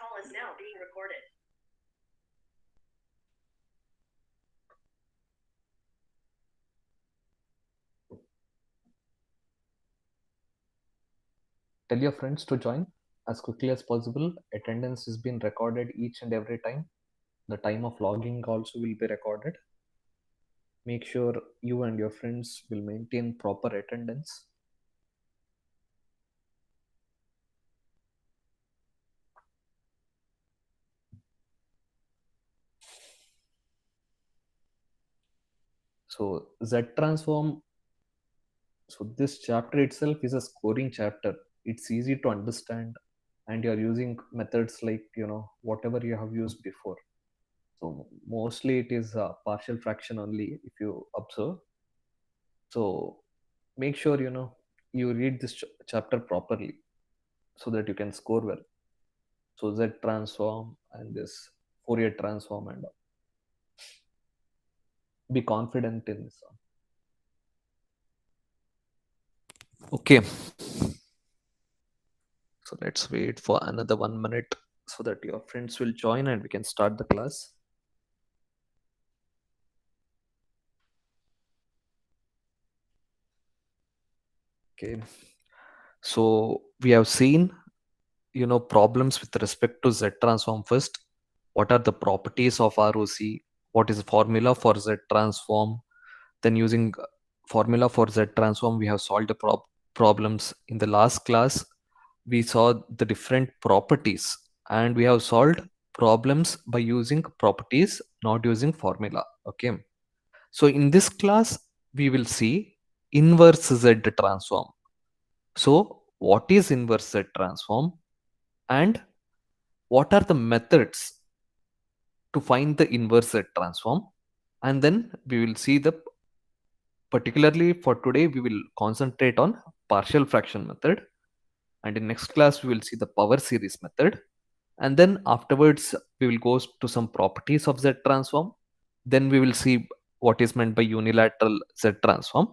call is now being recorded. Tell your friends to join as quickly as possible. Attendance is being recorded each and every time. The time of logging also will be recorded. Make sure you and your friends will maintain proper attendance. So Z transform. So this chapter itself is a scoring chapter. It's easy to understand, and you're using methods like whatever you have used before. So mostly it is a partial fraction only if you observe. So make sure you read this chapter properly so that you can score well. So Z transform and this Fourier transform and all. Be confident in this. Okay. So let's wait for another 1 minute so that your friends will join and we can start the class. Okay. So we have seen problems with respect to Z transform first. What are the properties of ROC? What is the formula for Z transform? Then using formula for Z transform, we have solved the problems. In the last class, we saw the different properties and we have solved problems by using properties, not using formula. Okay. So in this class, we will see inverse Z transform. So what is inverse Z transform and what are the methods to find the inverse Z transform? And then we will see the particularly for today, we will concentrate on partial fraction method. And in next class, we will see the power series method. And then afterwards, we will go to some properties of Z transform. Then we will see what is meant by unilateral Z transform.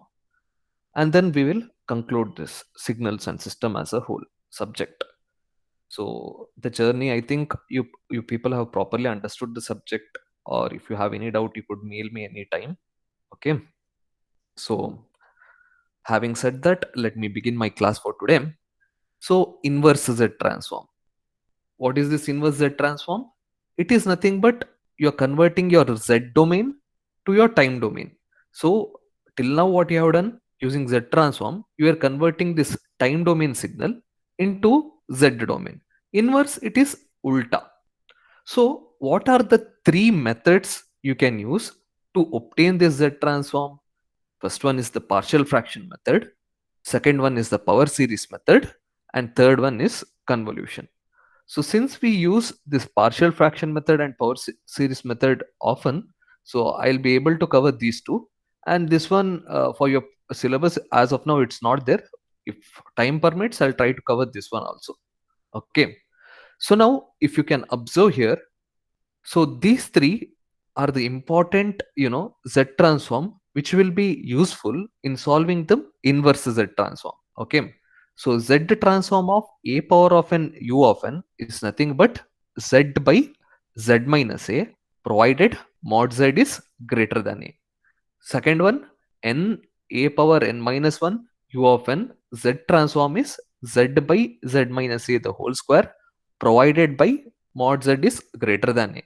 And then we will conclude this signals and system as a whole subject. So the journey, I think you people have properly understood the subject, or if you have any doubt, you could mail me anytime. Okay. So having said that, let me begin my class for today. So inverse Z transform. What is this inverse Z transform? It is nothing but you're converting your Z domain to your time domain. So till now what you have done using Z transform, you are converting this time domain signal into Z domain. Inverse, it is ulta. So what are the three methods you can use to obtain this Z transform? First one is the partial fraction method. Second one is the power series method. And third one is convolution. So since we use this partial fraction method and power series method often, so I'll be able to cover these two. And this one for your syllabus, as of now, it's not there. If time permits, I'll try to cover this one also. Okay. So now if you can observe here, so these three are the important, Z transform, which will be useful in solving the inverse Z transform. Okay. So Z transform of a power of n u of n is nothing but Z by Z minus a, provided mod Z is greater than a. Second one, n a power n minus 1 u of n, Z transform is Z by Z minus a the whole square, provided by mod Z is greater than a.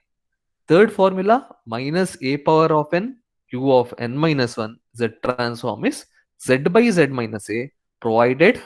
Third formula, minus a power of n u of n minus 1 Z transform is Z by Z minus a, provided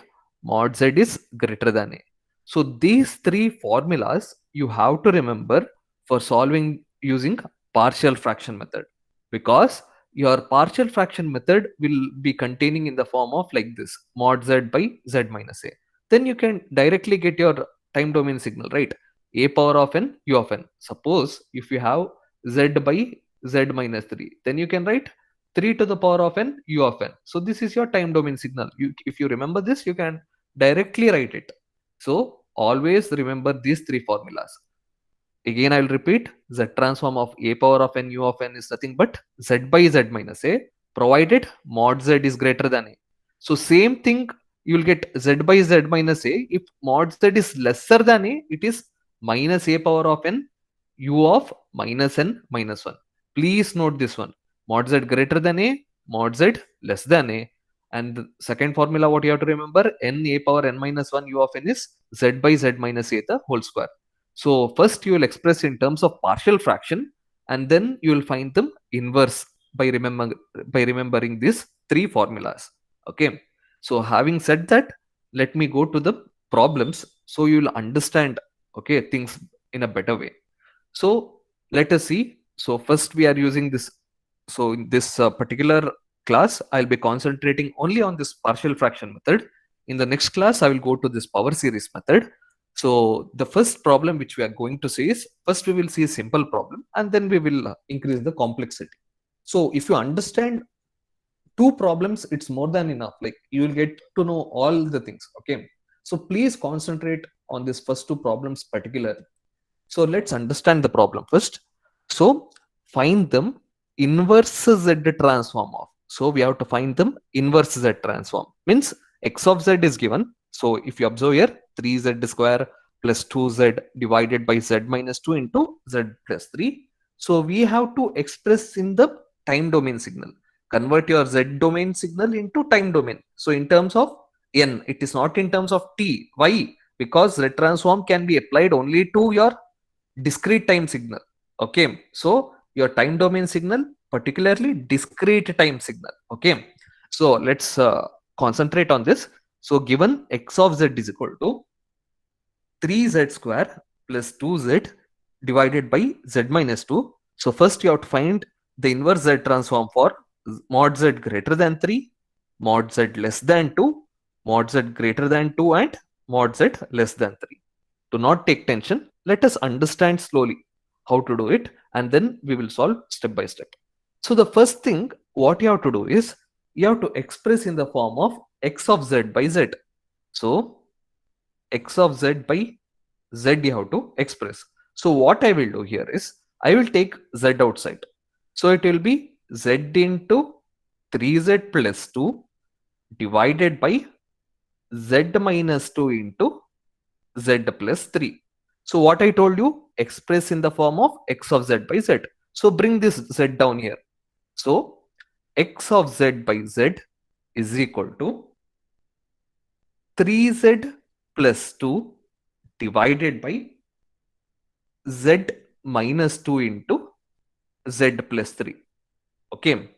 mod Z is greater than a. So these three formulas you have to remember for solving using partial fraction method, because your partial fraction method will be containing in the form of like this, mod Z by Z minus a. Then you can directly get your time domain signal, right? A power of n u of n. Suppose if you have Z by Z minus 3, then you can write 3 to the power of n u of n. So this is your time domain signal. If you remember this, you can directly write it. So always remember these three formulas. Again, I will repeat, Z transform of a power of n u of n is nothing but Z by Z minus a, provided mod Z is greater than a. So same thing, you will get Z by Z minus a. If mod Z is lesser than a, it is minus a power of n u of minus n minus 1. Please note this one. Mod z greater than a, mod z less than a. And the second formula, what you have to remember, n a power n minus 1 u of n is z by z minus a the whole square. So first you will express in terms of partial fraction, and then you will find them inverse by remembering these three formulas. Okay. So having said that, let me go to the problems so you will understand, okay, things in a better way. So let us see. So first we are using this. So in this particular class, I'll be concentrating only on this partial fraction method. In the next class, I will go to this power series method. So the first problem which we are going to see is, first we will see a simple problem and then we will increase the complexity. So if you understand two problems, it's more than enough. Like, you will get to know all the things. Okay. So please concentrate on this first two problems particularly. So let's understand the problem first. So find them inverse z transform of. So we have to find them inverse z transform. Means x of z is given. So if you observe here, 3z square plus 2z divided by z minus 2 into z plus 3. So we have to express in the time domain signal. Convert your z domain signal into time domain. So in terms of n, it is not in terms of t. Why? Because z transform can be applied only to your discrete time signal. Okay. So your time domain signal, particularly discrete time signal. Okay. So let's concentrate on this. So given x of z is equal to 3z square plus 2z divided by z minus 2. So first you have to find the inverse z transform for mod z greater than 3, mod z less than 2, mod z greater than 2, and mod z less than 3. Do not take tension. Let us understand slowly how to do it, and then we will solve step by step. So the first thing what you have to do is, you have to express in the form of x of z by z. So x of z by z you have to express. So what I will do here is, I will take z outside. So it will be z into 3z plus 2 divided by z minus 2 into z plus 3. So what I told you, express in the form of x of z by z. So bring this z down here. So x of z by z is equal to 3z plus 2 divided by z minus 2 into z plus 3. Okay.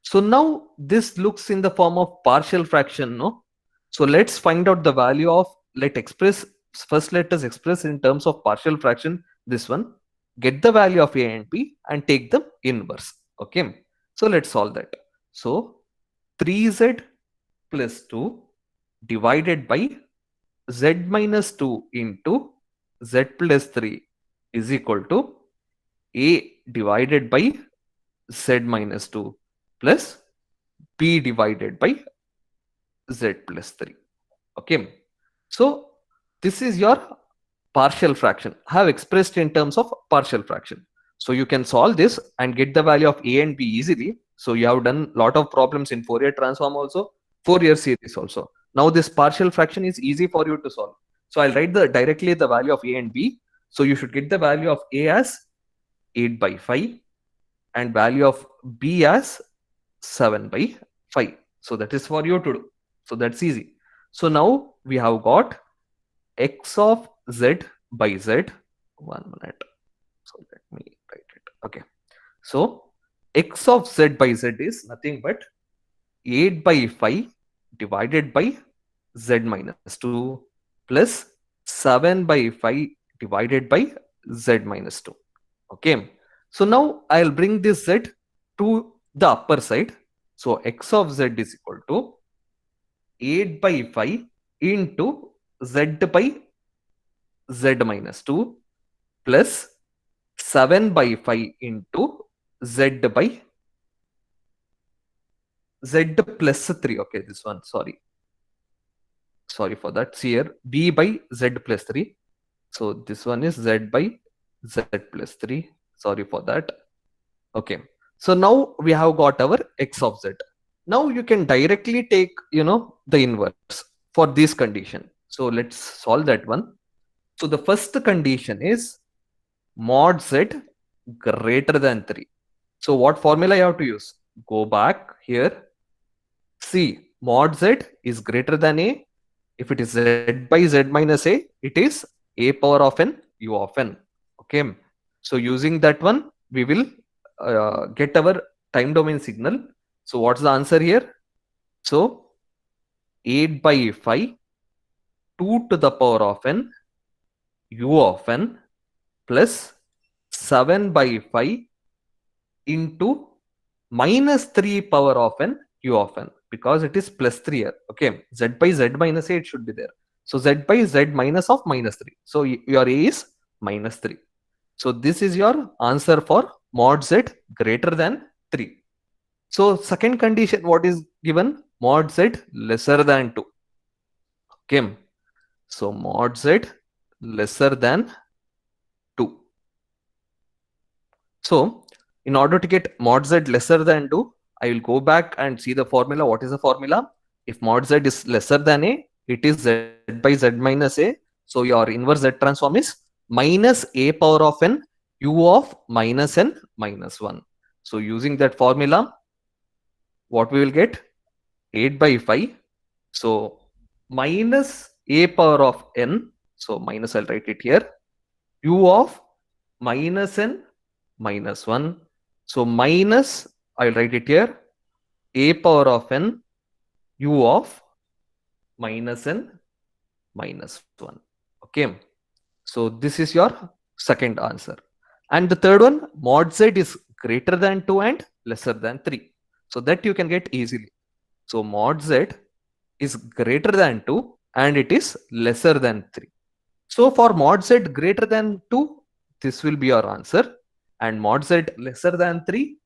So now this looks in the form of partial fraction, no? So let's find out the value of, let us express in terms of partial fraction this one, get the value of a and b and take the inverse. Okay. So let's solve that. So 3z plus 2 divided by z minus 2 into z plus 3 is equal to a divided by z minus 2 plus b divided by z plus 3. Okay. So this is your partial fraction. I have expressed in terms of partial fraction. So you can solve this and get the value of a and b easily. So you have done a lot of problems in Fourier transform also, Fourier series also. Now this partial fraction is easy for you to solve. So I'll write directly the value of a and b. So you should get the value of a as 8 by 5 and value of b as 7 by 5. So that is for you to do. So that's easy. So now we have got x of z by z. 1 minute. So let me write it. Okay. So x of z by z is nothing but 8 by 5 divided by z minus 2 plus 7 by 5 divided by z minus 2. Okay. So now I'll bring this z to the upper side. So x of z is equal to 8 by 5 into z by z minus 2 plus 7 by 5 into z by z plus 3. Okay, this one, sorry for that. See here, b by z plus 3. So this one is z by z plus 3. Sorry for that. Okay. So now we have got our x of z. Now you can directly take, the inverse for this condition. So let's solve that one. So the first condition is mod z greater than 3. So what formula you have to use? Go back here. See, mod z is greater than a. If it is z by z minus a, it is a power of n u of n. Okay. So using that one, we will get our time domain signal. So what's the answer here? So 8 by 5, 2 to the power of n u of n plus 7 by 5 into minus 3 power of n u of n, because it is plus 3 here. Okay, z by z minus a, it should be there. So z by z minus of minus 3. So your a is minus 3. So this is your answer for mod z greater than 3. So second condition, what is given? Mod z lesser than 2. Okay, so mod z lesser than 2. So in order to get mod z lesser than 2, I will go back and see the formula. What is the formula? If mod z is lesser than a, it is z by z minus a. So your inverse z transform is minus a power of n u of minus n minus 1. So using that formula, what we will get? 8 by 5. So minus a power of n. So minus, I'll write it here. U of minus n minus 1. So minus, I'll write it here, a power of n u of minus n minus 1. Okay. So this is your second answer. And the third one, mod z is greater than 2 and lesser than 3. So that you can get easily. So mod z is greater than 2 and it is lesser than 3. So for mod z greater than 2, this will be your answer. And mod z lesser than 3,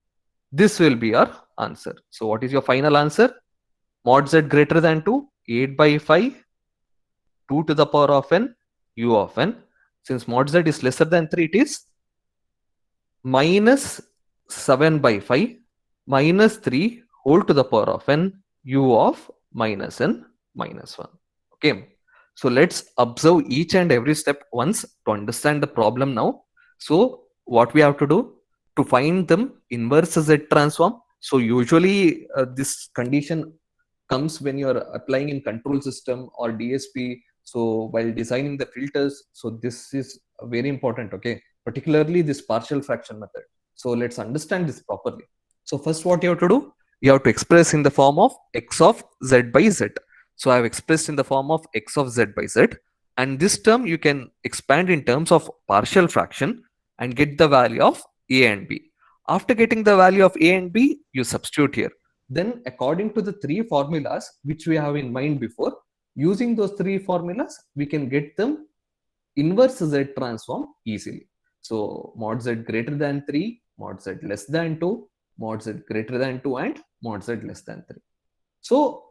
this will be your answer. So what is your final answer? Mod z greater than 2, 8 by 5, 2 to the power of n, u of n. Since mod z is lesser than 3, it is minus 7 by 5 minus 3 whole to the power of n, u of minus n minus 1. Okay. So let's observe each and every step once to understand the problem now. So what we have to do to find them inverse z transform. So usually this condition comes when you are applying in control system or DSP. So while designing the filters, so this is very important. Okay, particularly this partial fraction method. So let's understand this properly. So first, what you have to do, you have to express in the form of x of z by z. So I have expressed in the form of x of z by z, and this term you can expand in terms of partial fraction and get the value of a and b. After getting the value of a and b, you substitute here. Then according to the three formulas which we have in mind before, using those three formulas, we can get them inverse z transform easily. So mod z greater than 3, mod z less than 2, mod z greater than 2, and mod z less than 3. So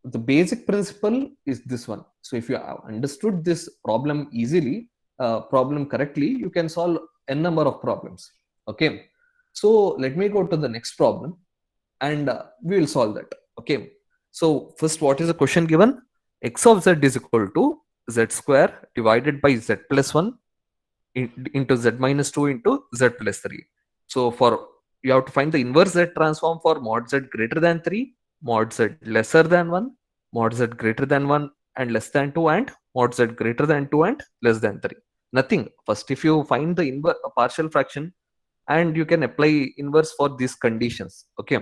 the basic principle is this one. So if you have understood this problem easily, problem correctly, you can solve n number of problems. Okay. So let me go to the next problem and we will solve that. Okay. So first, what is the question given? X of z is equal to z square divided by z plus 1 into z minus 2 into z plus 3. So for you have to find the inverse z transform for mod z greater than 3, mod z lesser than 1, mod z greater than 1 and less than 2, and mod z greater than 2 and less than 3. Nothing. First, if you find the inverse partial fraction, and you can apply inverse for these conditions. Okay,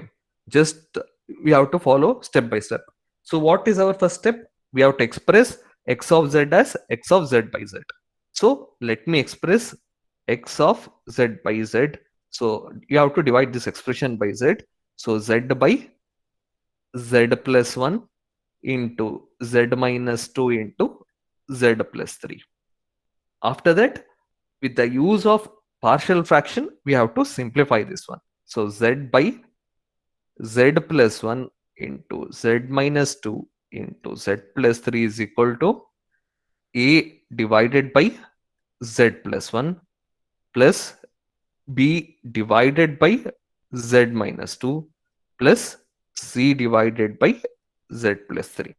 just we have to follow step by step. So what is our first step? We have to express x of z as x of z by z. So let me express x of z by z. So you have to divide this expression by z. So z by z plus 1 into z minus 2 into z plus 3. After that, with the use of partial fraction, we have to simplify this one. So z by z plus 1 into z minus 2 into z plus 3 is equal to a divided by z plus 1 plus b divided by z minus 2 plus c divided by z plus 3.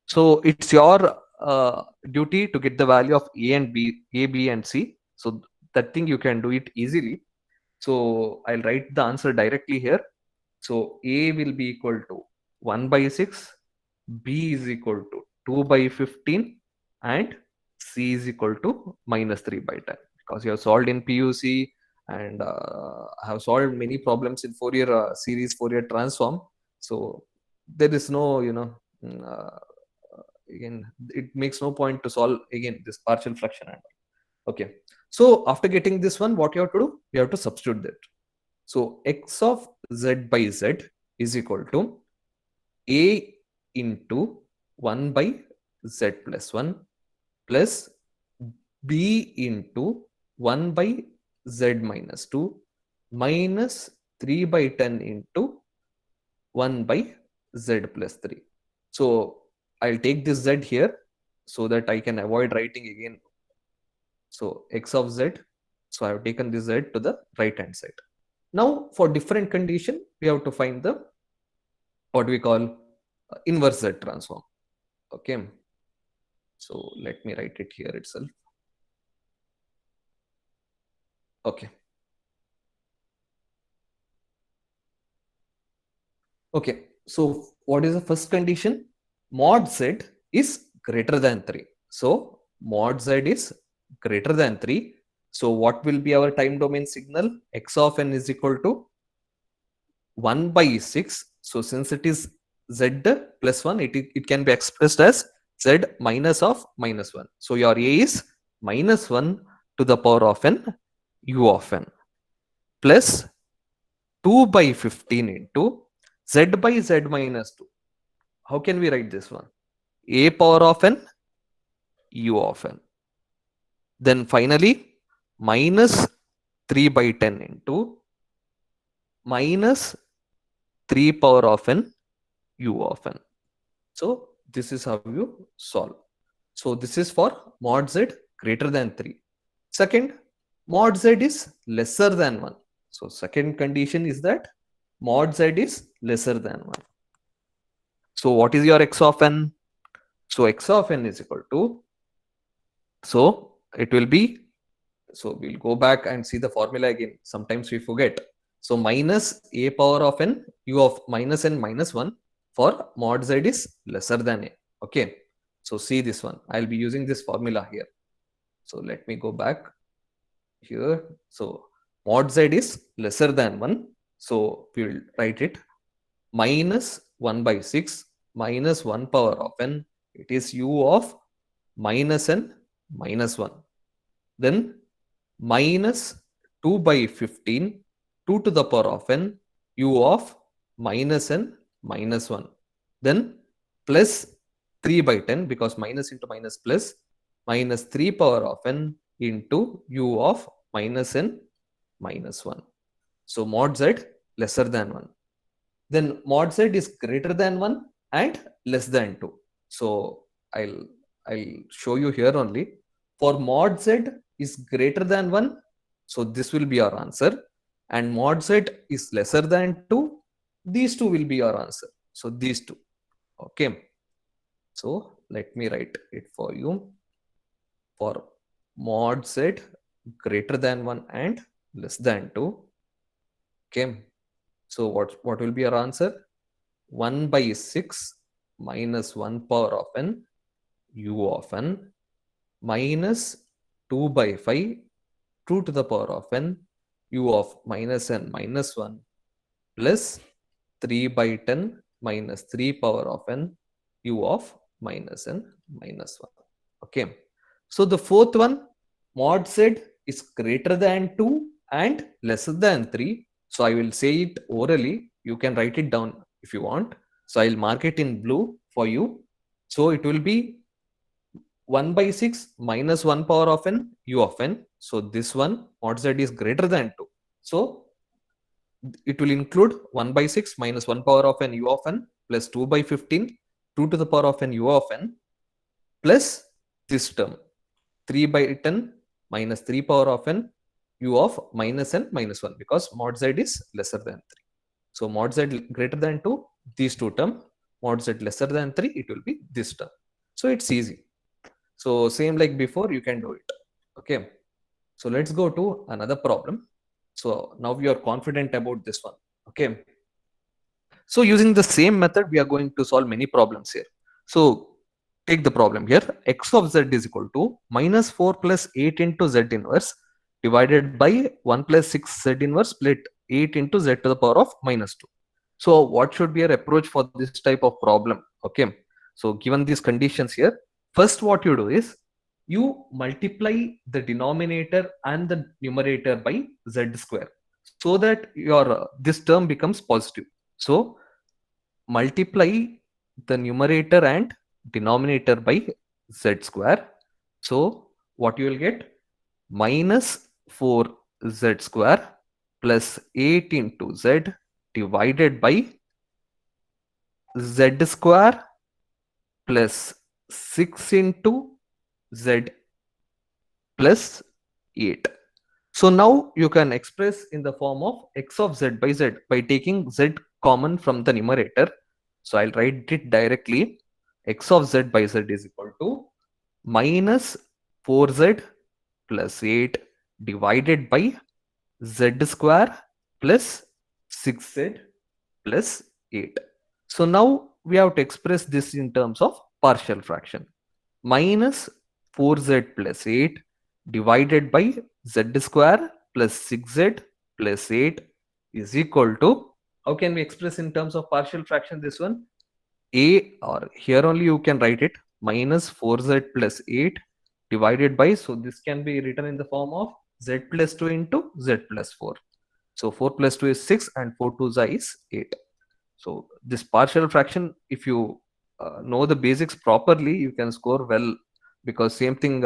So it's your duty to get the value of a and b, a, b, and c. So that thing you can do it easily. So I'll write the answer directly here. So a will be equal to 1 by 6, b is equal to 2 by 15, and c is equal to minus 3 by 10, because you have solved in PUC and have solved many problems in Fourier series Fourier transform. So there is no, again, it makes no point to solve again this partial fraction. And okay, so after getting this one, what you have to do? You have to substitute that. So x of z by z is equal to a into 1 by z plus 1 plus b into 1 by z minus 2 minus 3 by 10 into 1 by z plus 3. So I'll take this z here so that I can avoid writing again. So x of z, so I have taken this z to the right hand side. Now for different condition, we have to find the what we call inverse Z transform. Okay, so let me write it here itself. Okay. Okay, so what is the first condition? Mod Z is greater than 3. So mod Z is greater than 3. So what will be our time domain signal? X of n is equal to 1 by 6. So since it is Z plus 1, it can be expressed as Z minus of minus 1. So your A is minus 1 to the power of n u of n plus 2 by 15 into Z by Z minus 2. How can we write this one? A power of n u of n. Then finally minus 3 by 10 into minus 3 power of n u of n. So this is how you solve. So this is for mod z greater than 3. Second, mod z is lesser than 1. So second condition is that mod z is lesser than 1. So what is your x of n? So x of n is equal to, so it will be, so we'll go back and see the formula again. Sometimes we forget. So minus a power of n u of minus n minus 1 for mod z is lesser than a. Okay, so see this one. I'll be using this formula here. So let me go back here. So mod z is lesser than 1. So we will write it minus 1 by 6 minus 1 power of n. It is u of minus n minus 1. Then minus 2 by 15, 2 to the power of n, u of minus n minus 1. Then plus 3 by 10, because minus into minus plus, minus 3 power of n into u of minus n minus 1. So mod z lesser than 1. Then mod z is greater than 1 and less than 2. So I'll show you here only. For mod z is greater than 1, so this will be our answer. And mod z is lesser than 2, these two will be our answer. So these two. Okay. So let me write it for you. For mod z greater than 1 and less than 2. Okay. So what will be our answer? 1 by 6 minus 1 power of n u of n minus 2 by 5 2 to the power of n u of minus n minus 1 plus 3 by 10 minus 3 power of n u of minus n minus 1. Okay. So the fourth one, mod z is greater than 2 and lesser than 3. So I will say it orally. You can write it down if you want. So I'll mark it in blue for you. So it will be 1 by 6 minus 1 power of n u of n. So this one, mod z is greater than 2. So it will include 1 by 6 minus 1 power of n u of n plus 2 by 15, 2 to the power of n u of n plus this term 3 by 10 minus 3 power of n u of minus n minus 1, because mod z is lesser than 3. So mod z greater than 2, these two term. Mod z lesser than 3, it will be this term. So it's easy. So same like before, you can do it. Okay. So let's go to another problem. So now we are confident about this one. Okay. So using the same method, we are going to solve many problems here. So take the problem here. X of z is equal to minus 4 plus 8 into z inverse divided by 1 plus 6 z inverse split 8 into z to the power of minus 2. So what should be our approach for this type of problem? Okay. So given these conditions here, first what you do is you multiply the denominator and the numerator by z square so that your this term becomes positive. So multiply the numerator and denominator by z square. So what you will get? Minus 4z square plus 8 into z divided by z square plus 6 into z plus 8. So now you can express in the form of x of z by z by taking z common from the numerator. So I'll write it directly. X of z by z is equal to minus 4z plus 8 divided by z square plus 6z plus 8. So now we have to express this in terms of partial fraction. Minus 4z plus 8 divided by z square plus 6z plus 8 is equal to, how can we express in terms of partial fraction this one? A, or here only you can write it, minus 4z plus 8 divided by, so this can be written in the form of z plus 2 into z plus 4. So 4 plus 2 is 6 and 4 2 is 8. So this partial fraction, if you know the basics properly, you can score well, because same thing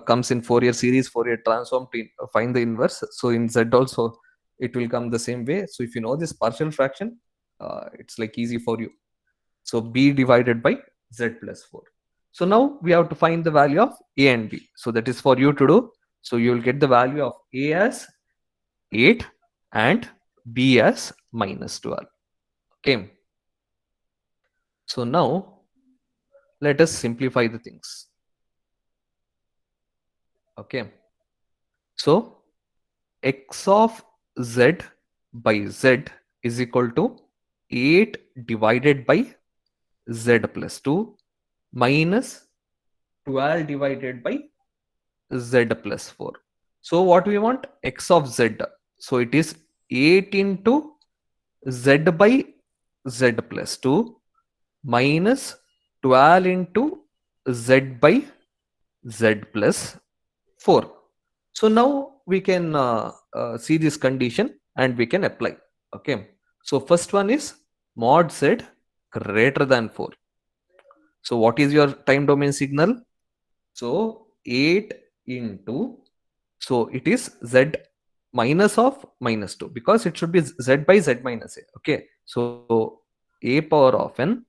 comes in Fourier series, Fourier transform to find the inverse. So in Z also, it will come the same way. So if you know this partial fraction, it's like easy for you. So B divided by Z plus 4. So now we have to find the value of A and B. So that is for you to do. So you will get the value of A as 8 and B as minus 12. Okay. So now let us simplify the things. Okay. So x of z by z is equal to 8 divided by z plus 2 minus 12 divided by z plus 4. So what we want? X of z. So it is 8 into z by z plus 2 minus 12 into z by z plus 4. So now we can see this condition and we can apply. Okay. So first one is mod z greater than 4. So what is your time domain signal? So 8 into, so it is z minus of minus 2, because it should be z by z minus a. Okay. So a power of n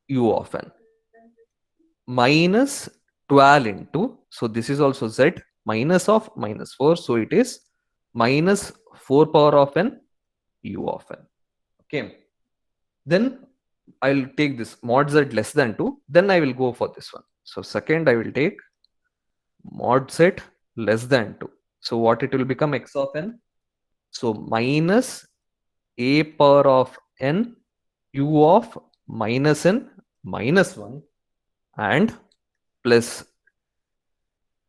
u of n minus 12 into, so this is also z minus of minus 4, so it is minus 4 power of n u of n. Okay, then I'll take this mod z less than 2, then I will go for this one. So second I will take mod z less than 2. So what it will become? X of n, so minus a power of n u of minus n minus 1 and plus,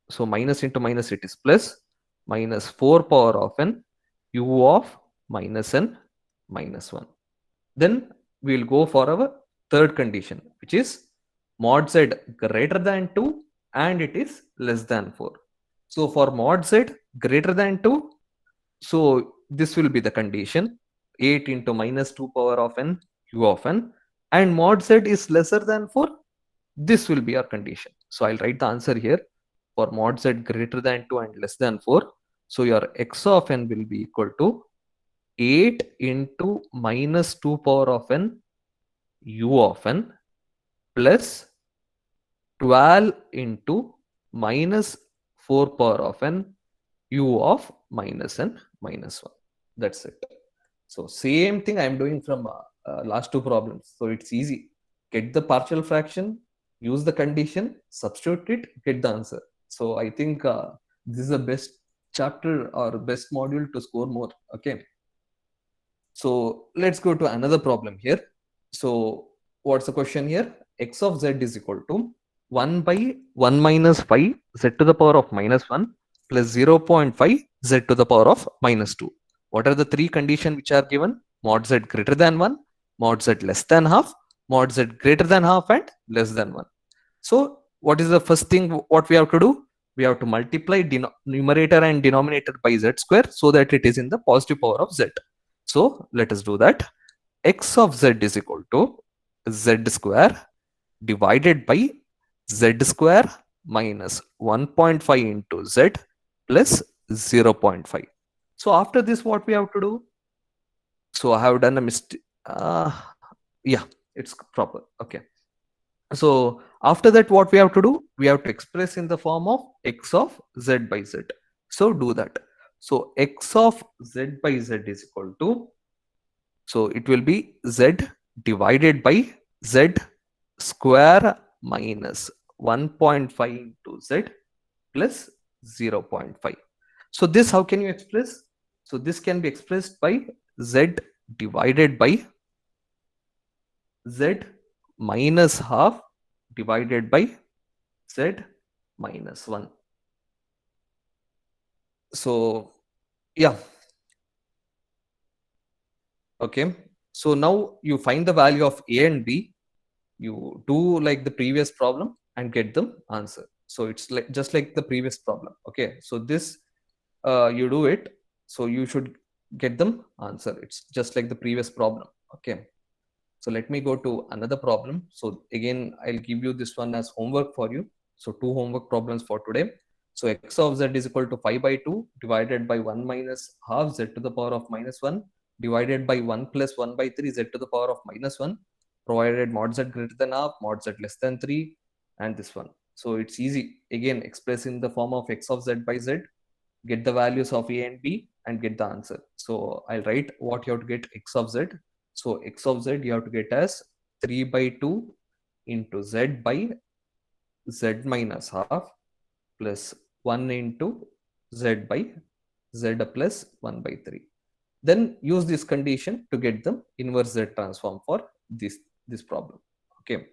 so minus into minus it is plus, minus 4 power of n u of minus n minus 1. Then we will go for our third condition, which is mod z greater than 2 and it is less than 4. So for mod z greater than 2, so this will be the condition, 8 into minus 2 power of n u of n, and mod z is lesser than 4, this will be our condition. So I'll write the answer here for mod z greater than 2 and less than 4. So your x of n will be equal to 8 into minus 2 power of n u of n plus 12 into minus 4 power of n u of minus n minus 1. That's it. So same thing I am doing from last two problems. So it's easy. Get the partial fraction, use the condition, substitute it, get the answer. So I think this is the best chapter or best module to score more. Okay. So let's go to another problem here. So what's the question here? X of z is equal to 1 by 1 minus 5 z to the power of minus 1 plus 0.5 z to the power of minus 2. What are the three conditions which are given? Mod z greater than 1, mod z less than half, mod z greater than half and less than 1. So what is the first thing what we have to do? We have to multiply numerator and denominator by z square so that it is in the positive power of z. So let us do that. X of z is equal to z square divided by z square minus 1.5 into z plus 0.5. So after this, what we have to do? So I have done a mistake. Yeah, it's proper. Okay. So after that, what we have to do? We have to express in the form of x of z by z. So do that. So x of z by z is equal to, so it will be z divided by z square minus 1.5 into z plus 0.5. So this, how can you express? So this can be expressed by z divided by z minus half divided by z minus 1. So yeah, okay. So now you find the value of a and b, you do like the previous problem and get the answer. So it's like just like the previous problem. Okay, so this you do it, so you should get them answer. It's just like the previous problem. Okay, so let me go to another problem. So again, I'll give you this one as homework for you. So two homework problems for today. So x of z is equal to 5 by 2 divided by 1 minus half z to the power of minus 1 divided by 1 plus 1 by 3 z to the power of minus 1, provided mod z greater than half, mod z less than 3, and this one. So it's easy. Again, express in the form of x of z by z, get the values of a and b and get the answer. So I'll write what you have to get x of z. So x of z you have to get as 3 by 2 into z by z minus half plus 1 into z by z plus 1 by 3. Then use this condition to get the inverse z transform for this problem. Okay,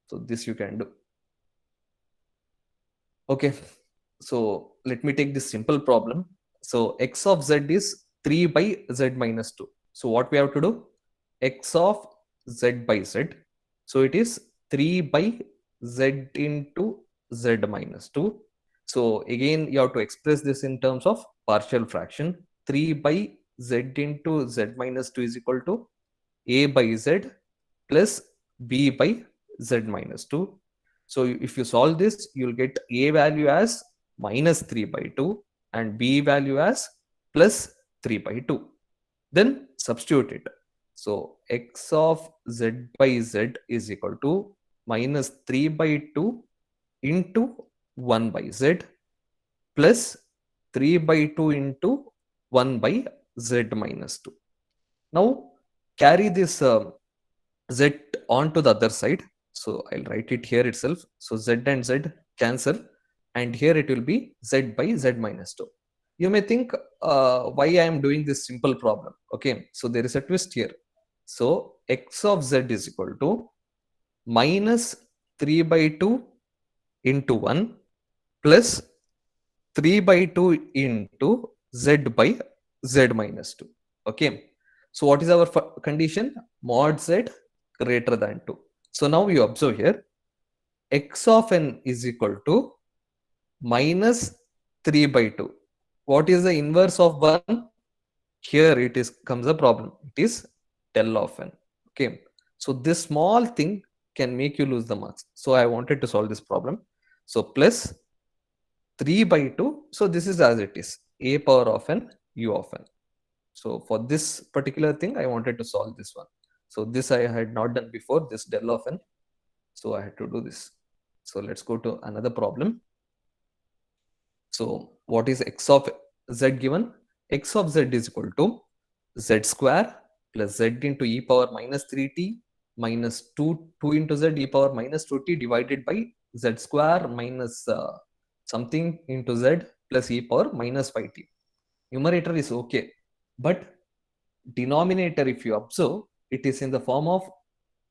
so this you can do. Okay, so let me take this simple problem. So x of z is 3 by z minus 2. So what we have to do? X of z by z. So it is 3 by z into z minus 2. So again, you have to express this in terms of partial fraction. 3 by z into z minus 2 is equal to a by z plus b by z minus 2. So if you solve this, you'll get a value as minus 3 by 2 and b value as plus 3 by 2. Then substitute it. So x of z by z is equal to minus 3 by 2 into 1 by z plus 3 by 2 into 1 by z minus 2. Now carry this z on to the other side. So I'll write it here itself. So z and z cancel and here it will be z by z minus 2. You may think why I am doing this simple problem. Okay, so there is a twist here. So x of z is equal to minus 3 by 2 into 1 plus 3 by 2 into z by z minus 2. Okay, so what is our condition? Mod z greater than 2. So now you observe here, x of n is equal to minus 3 by 2. What is the inverse of 1? Here it is comes a problem. It is del of n. Okay, so this small thing can make you lose the marks. So I wanted to solve this problem. So plus 3 by 2. So this is as it is, a power of n u of n. So for this particular thing, I wanted to solve this one. So this I had not done before, this del of n. So I had to do this. So let's go to another problem. So what is x of z given? X of z is equal to z square plus z into e power minus 3t minus 2 into z e power minus 2t divided by z square minus something into z plus e power minus 5t. Numerator is okay, but denominator, if you observe, it is in the form of,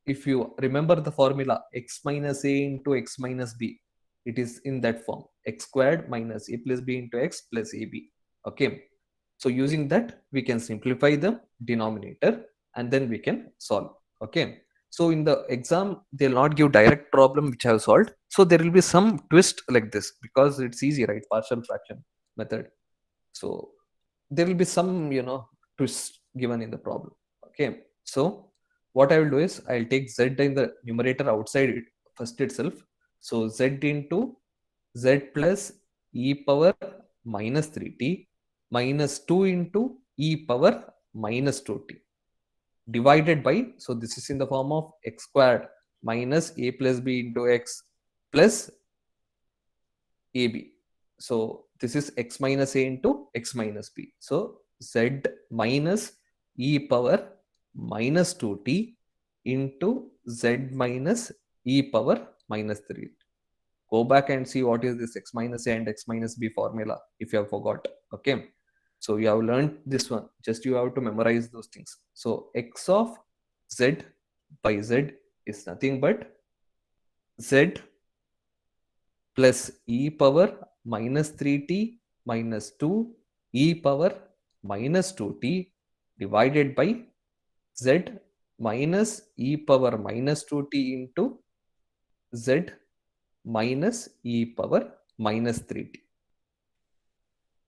if you remember the formula, x minus a into x minus b, it is in that form, x squared minus a plus b into x plus ab. Okay, so using that we can simplify the denominator and then we can solve. Okay, so in the exam they'll not give direct problem which I have solved, so there will be some twist like this because it's easy, right? Partial fraction method. So there will be some twist given in the problem. Okay, so what I will do is I'll take z in the numerator outside it first itself. So z into z plus e power minus 3t minus 2 into e power minus 2t divided by, so this is in the form of x squared minus a plus b into x plus ab. So this is x minus a into x minus b. So z minus e power minus 2t into z minus e power minus 3. Go back and see what is this x minus a and x minus b formula if you have forgot. Okay, so you have learned this one, just you have to memorize those things. So x of z by z is nothing but z plus e power minus 3t minus 2 e power minus 2t divided by z minus e power minus 2t into z minus e power minus 3t.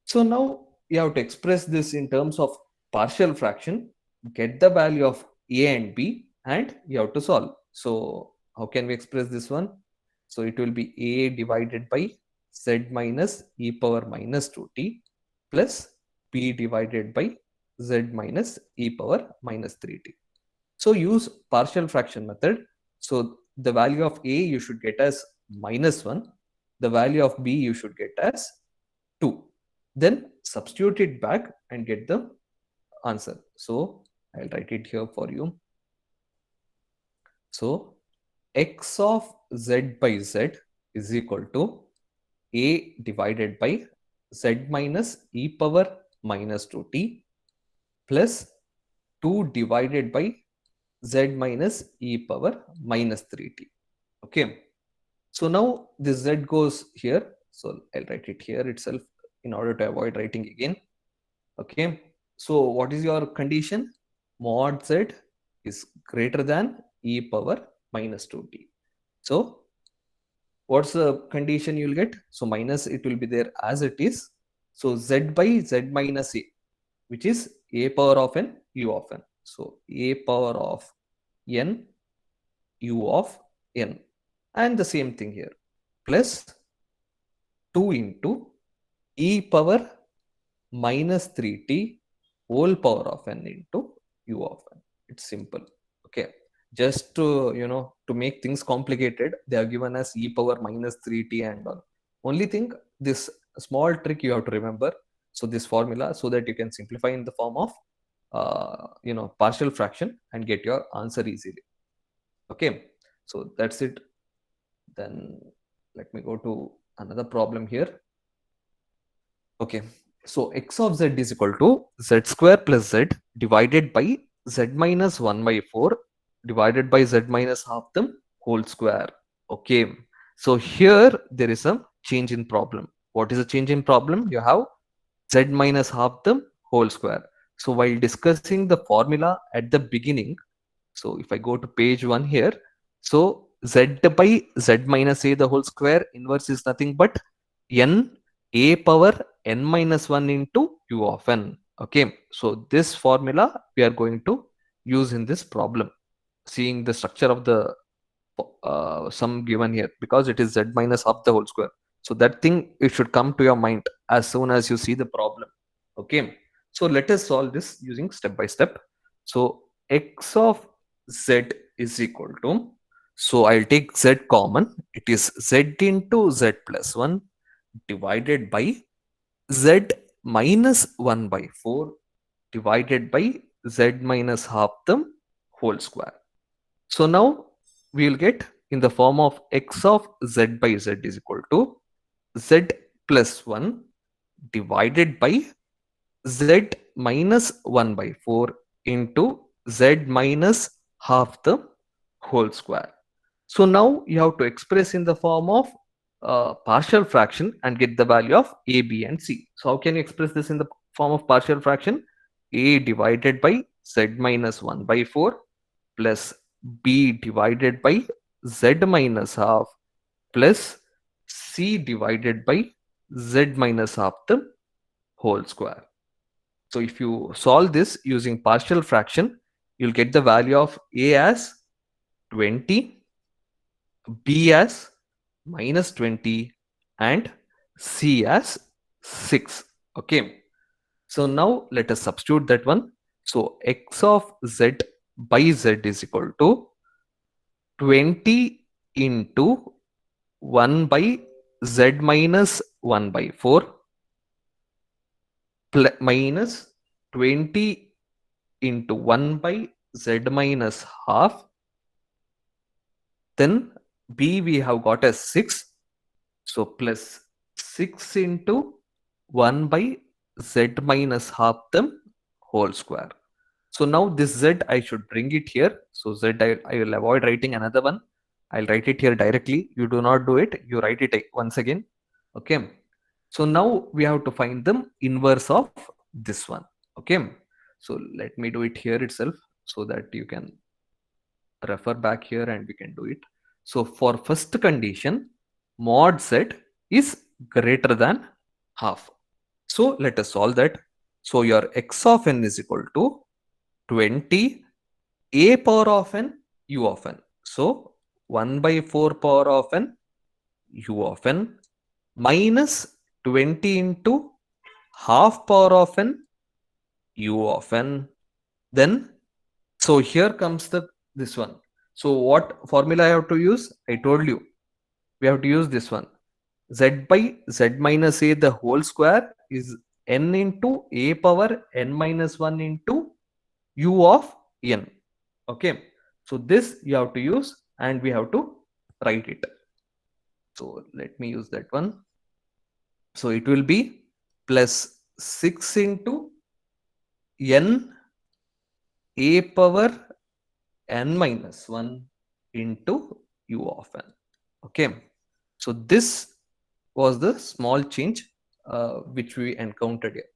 So now you have to express this in terms of partial fraction, get the value of a and b, and you have to solve. So how can we express this one? So it will be a divided by z minus e power minus 2t plus b divided by z minus e power minus 3t. So use partial fraction method. So the value of a you should get as minus 1, the value of b you should get as 2. Then substitute it back and get the answer. So I'll write it here for you. So x of z by z is equal to a divided by z minus e power minus 2t plus 2 divided by z minus e power minus 3t. Okay, so now this z goes here, so I'll write it here itself in order to avoid writing again. Okay, so what is your condition? Mod z is greater than e power minus 2t. So what's the condition you'll get? So minus, it will be there as it is. So z by z minus a, which is a power of n u of n. So a power of n u of n, and the same thing here, plus 2 into e power minus 3t whole power of n into u of n. It's simple. Okay, just to to make things complicated, they have given us e power minus 3t and all. Only thing, this small trick you have to remember, so this formula, so that you can simplify in the form of partial fraction and get your answer easily. Okay, so that's it. Then let me go to another problem here. Okay, so x of z is equal to z square plus z divided by z minus 1 by 4 divided by z minus half them whole square. Okay, so here there is a change in problem. What is a change in problem? You have z minus half them whole square. So while discussing the formula at the beginning, so if I go to page 1 here, so z by z minus a the whole square inverse is nothing but n a power n minus 1 into u of n. Okay, so this formula we are going to use in this problem, seeing the structure of the sum given here, because it is z minus half the whole square. So that thing, it should come to your mind as soon as you see the problem. Okay, so let us solve this using step by step. So x of z is equal to, so I'll take z common, it is z into z plus 1 divided by z minus 1 by 4 divided by z minus half the whole square. So now we will get in the form of x of z by z is equal to z plus 1 divided by z minus 1 by 4 into z minus half the whole square. So now you have to express in the form of partial fraction and get the value of a, b and c. So how can you express this in the form of partial fraction? A divided by z minus 1 by 4 plus b divided by z minus half plus c divided by z minus half the whole square. So if you solve this using partial fraction, you'll get the value of a as 20, b as minus 20 and c as 6. Okay. So now let us substitute that one. So x of z by z is equal to 20 into 1 by z minus 1 by 4 minus 20 into 1 by z minus half. Then b we have got as 6. So plus 6 into 1 by z minus half the whole square. So now this z I should bring it here. So z I will avoid writing another one. I'll write it here directly. You do not do it. You write it once again. Okay. So now we have to find the inverse of this one. Okay. So let me do it here itself so that you can refer back here and we can do it. So for first condition, mod z is greater than half. So let us solve that. So your x of n is equal to 20 a power of n u of n. So 1 by 4 power of n u of n minus 20 into half power of n u of n. Then so here comes this one. So what formula I have to use? I told you we have to use this one. Z by z minus a the whole square is n into a power n minus 1 into u of n. Okay. So this you have to use and we have to write it. So let me use that one. So it will be plus 6 into n a power n minus 1 into u of n. Okay. So this was the small change which we encountered here.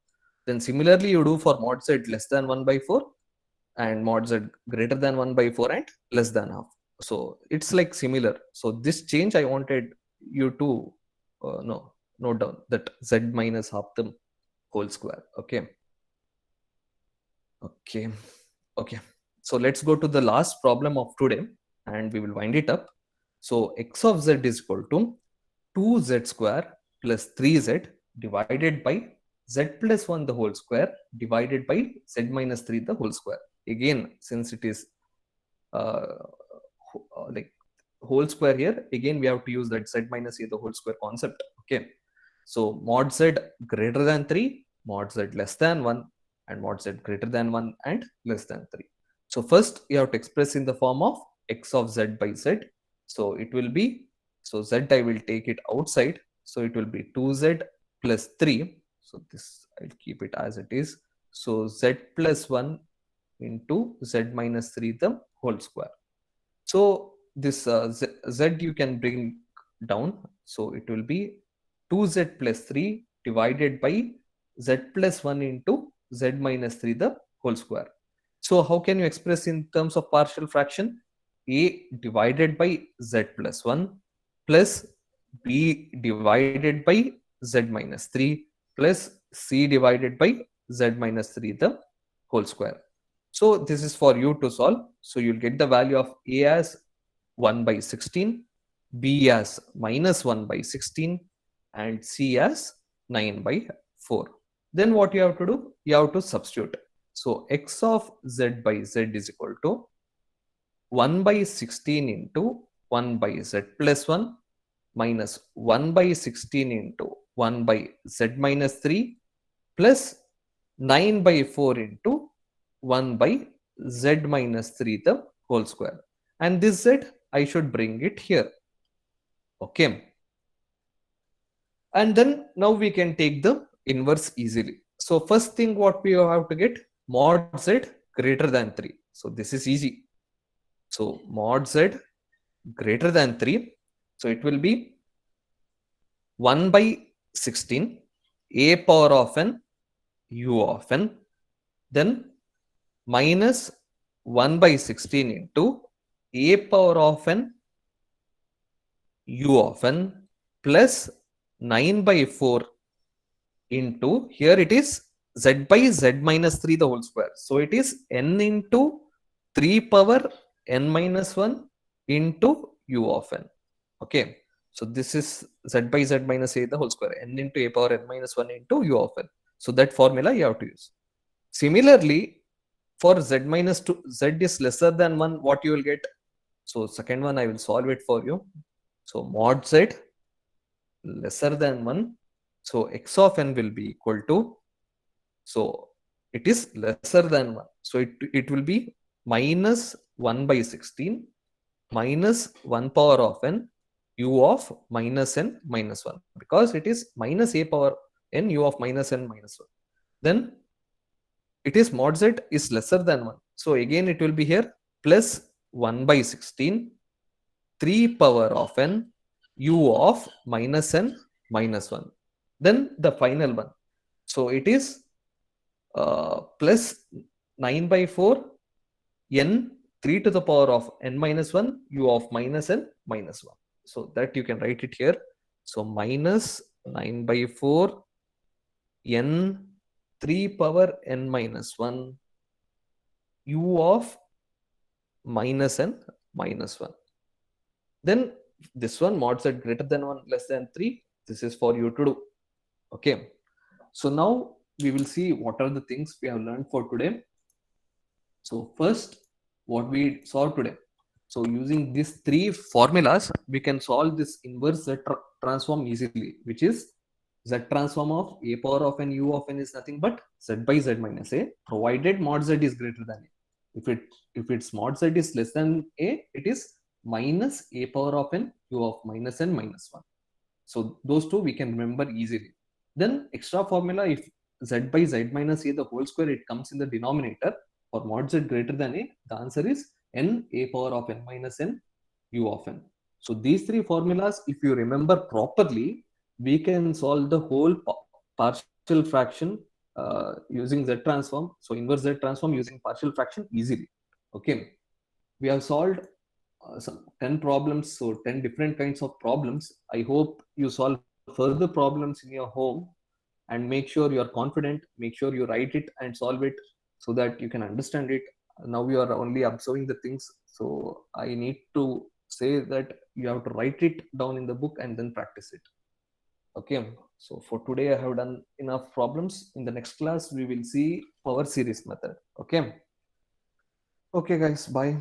Then similarly you do for mod z less than 1 by 4 and mod z greater than 1 by 4 and less than half. So it's like similar. So this change I wanted you to note down that z minus half the whole square. Okay. Okay. So let's go to the last problem of today and we will wind it up. So x of z is equal to 2z square plus 3z divided by z plus 1 the whole square divided by z minus 3 the whole square. Again, since it is like whole square here, again we have to use that z minus a the whole square concept. Okay. So mod z greater than 3, mod z less than 1 and mod z greater than 1 and less than 3. So first you have to express in the form of x of z by z. So it will be, so z I will take it outside. So it will be 2z plus 3. So this I'll keep it as it is. So z plus 1 into z minus 3 the whole square. So this z you can bring down. So it will be 2z plus 3 divided by z plus 1 into z minus 3 the whole square. So how can you express in terms of partial fraction? A divided by z plus 1 plus b divided by z minus 3 plus c divided by z minus 3 the whole square. So this is for you to solve. So you'll get the value of a as 1 by 16, b as minus 1 by 16 and c as 9 by 4. Then what you have to do? You have to substitute. So x of z by z is equal to 1 by 16 into 1 by z plus 1 minus 1 by 16 into 1 by z minus 3 plus 9 by 4 into 1 by z minus 3 the whole square. and this z I should bring it here. Okay. And then now we can take the inverse easily. So first thing what we have to get, mod z greater than 3. So this is easy. So mod z greater than 3. So it will be 1 by 16 a power of n u of n, then minus 1 by 16 into a power of n u of n plus 9 by 4 into, here it is z by z minus 3 the whole square. So it is n into 3 power n minus 1 into u of n. Okay. So this is z by z minus a the whole square, n into a power n minus 1 into u of n. So that formula you have to use. Similarly, for z minus 2, z is lesser than 1, what you will get? So second one I will solve it for you. So mod z lesser than 1. So x of n will be equal to, so it is lesser than 1. So it will be minus 1 by 16 minus 1 power of n u of minus n minus 1, because it is minus a power n u of minus n minus 1. Then it is mod z is lesser than 1. So again it will be here plus 1 by 16 3 power of n u of minus n minus 1. Then the final one. So it is plus 9 by 4 n 3 to the power of n minus 1 u of minus n minus 1. So that you can write it here. So minus 9 by 4 n 3 power n minus 1 u of minus n minus 1. Then this one mod z greater than 1 less than 3. This is for you to do. Okay. So now we will see what are the things we have learned for today. So first, what we saw today. So using these three formulas, we can solve this inverse z transform easily, which is z transform of a power of n u of n is nothing but z by z minus a, provided mod z is greater than a. If its mod z is less than a, it is minus a power of n u of minus n minus 1. So those two we can remember easily. Then extra formula, if z by z minus a the whole square, it comes in the denominator. For mod z greater than a, the answer is n a power of n minus n u of n. So these three formulas, if you remember properly, we can solve the whole partial fraction using z transform. So inverse z transform using partial fraction easily. Okay. We have solved some 10 problems, so 10 different kinds of problems. I hope you solve further problems in your home, and make sure you are confident, make sure you write it and solve it so that you can understand it. Now you are only observing the things, so I need to say that you have to write it down in the book and then practice it. Okay. So for today I have done enough problems. In the next class we will see power series method. Okay. Okay guys, bye.